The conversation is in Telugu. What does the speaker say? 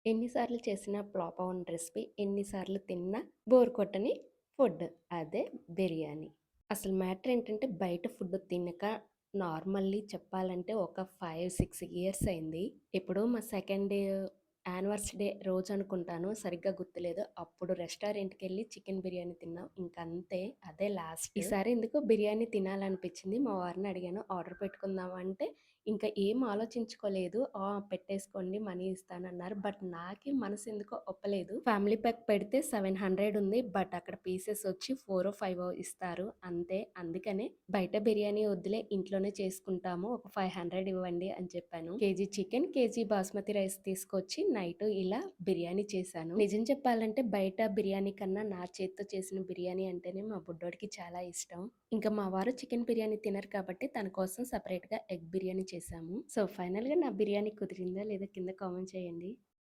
ఎన్నిసార్లు చేసినా ఫ్లాప్ అవ్వని రెసిపీ, ఎన్నిసార్లు తిన్నా బోర్ కొట్టని ఫుడ్. అదే బిర్యానీ. అసలు మ్యాటర్ ఏంటంటే బయట ఫుడ్ తినక నార్మల్లీ చెప్పాలంటే ఒక 5, 6 ఇయర్స్ అయింది. ఎప్పుడో మా సెకండ్ యానివర్సరీ రోజు అనుకుంటాను. సరిగ్గా గుర్తులేదు. అప్పుడు రెస్టారెంట్‌కెళ్ళి చికెన్ బిర్యానీ తిన్నాం. ఇంకంతే. అదే లాస్ట్. ఈసారి ఎందుకో బిర్యానీ తినాలనిపించింది. మా వారిని అడిగాను ఆర్డర్ పెట్టుకుందామా అంటే ఇంకా ఏం ఆలోచించుకోలేదు. పెట్టేసుకోండి మనీ ఇస్తానన్నారు. బట్ నాకే మనసెందుకో ఒప్పలేదు. ఫ్యామిలీ ప్యాక్ పెడితే 700 ఉంది. బట్ అక్కడ పీసెస్ వచ్చి 4 5 ఇస్తారు అంతే. అందుకనే బయట బిర్యానీ వద్దులే ఇంట్లోనే చేసుకుంటాము. ఒక 500 ఇవ్వండి అని చెప్పాను. KG chicken, KG basmati rice తీసుకొచ్చి నైట్ ఇలా బిర్యానీ చేశాను. నిజం చెప్పాలంటే బయట బిర్యానీ కన్నా నా చేత్తో చేసిన బిర్యానీ అంటేనే మా బుడ్డోడికి చాలా ఇష్టం. ఇంకా మా వారు చికెన్ బిర్యానీ తినరు కాబట్టి తన కోసం సెపరేట్‌గా ఎగ్ బిర్యానీ చేశాము. సో, ఫైనల్‌గా నా బిర్యానీ కుదిరిందా లేదా కింద కామెంట్ చేయండి.